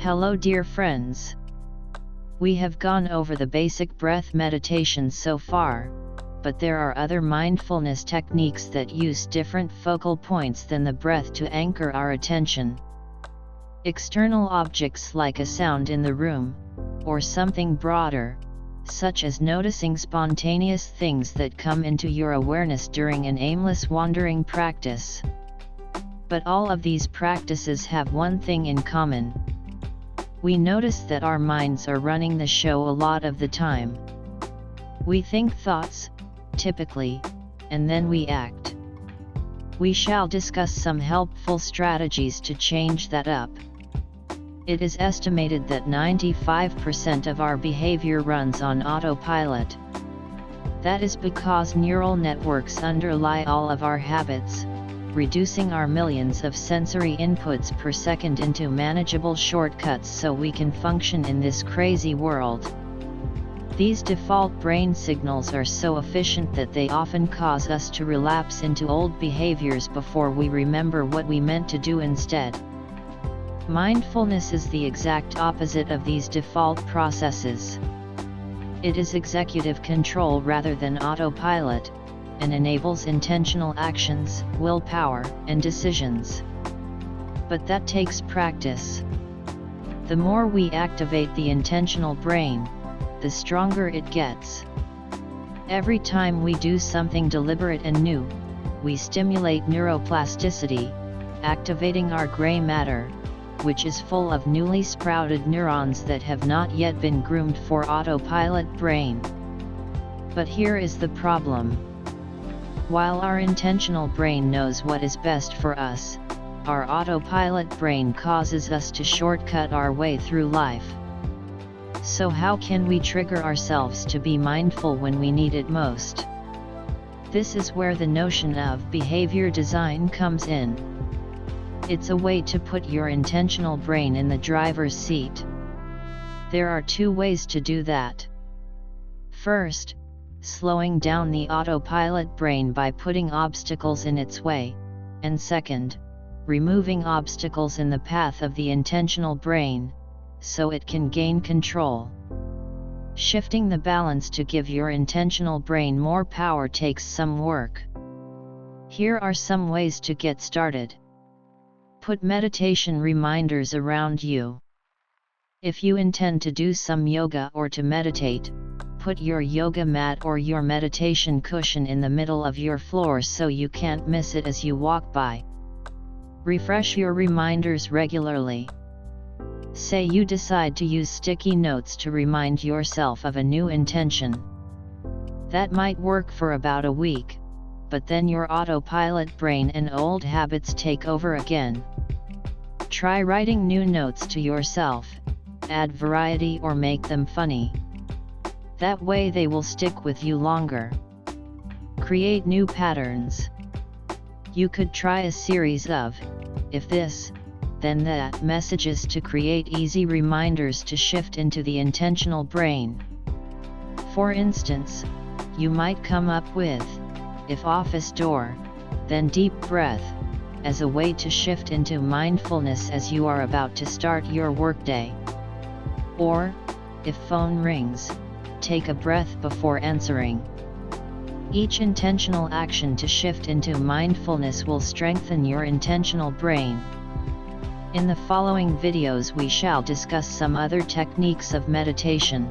Hello dear friends. We have gone over the basic breath meditation so far, but there are other mindfulness techniques that use different focal points than the breath to anchor our attention. External objects like a sound in the room, or something broader, such as noticing spontaneous things that come into your awareness during an aimless wandering practice. But all of these practices have one thing in common. We notice that our minds are running the show a lot of the time. We think thoughts, typically, and then we act. We shall discuss some helpful strategies to change that up. It is estimated that 95% of our behavior runs on autopilot. That is because neural networks underlie all of our habits, reducing our millions of sensory inputs per second into manageable shortcuts so we can function in this crazy world. These default brain signals are so efficient that they often cause us to relapse into old behaviors before we remember what we meant to do instead. Mindfulness is the exact opposite of these default processes. It is executive control rather than autopilot, and enables intentional actions, willpower, and decisions. But that takes practice. The more we activate the intentional brain, the stronger it gets. Every time we do something deliberate and new, we stimulate neuroplasticity, activating our gray matter, which is full of newly sprouted neurons that have not yet been groomed for autopilot brain. But here is the problem. While our intentional brain knows what is best for us, our autopilot brain causes us to shortcut our way through life. So how can we trigger ourselves to be mindful when we need it most? This is where the notion of behavior design comes in. It's a way to put your intentional brain in the driver's seat. There are two ways to do that. First, slowing down the autopilot brain by putting obstacles in its way, and second, removing obstacles in the path of the intentional brain, so it can gain control. Shifting the balance to give your intentional brain more power takes some work. Here are some ways to get started. Put meditation reminders around you. If you intend to do some yoga or to meditate, put your yoga mat or your meditation cushion in the middle of your floor so you can't miss it as you walk by. Refresh your reminders regularly. Say you decide to use sticky notes to remind yourself of a new intention. That might work for about a week, but then your autopilot brain and old habits take over again. Try writing new notes to yourself, add variety or make them funny. That way they will stick with you longer. Create new patterns. You could try a series of, if this, then that messages to create easy reminders to shift into the intentional brain. For instance, you might come up with, if office door, then deep breath, as a way to shift into mindfulness as you are about to start your workday. Or, if phone rings, take a breath before answering. Each intentional action to shift into mindfulness will strengthen your intentional brain. In the following videos we shall discuss some other techniques of meditation.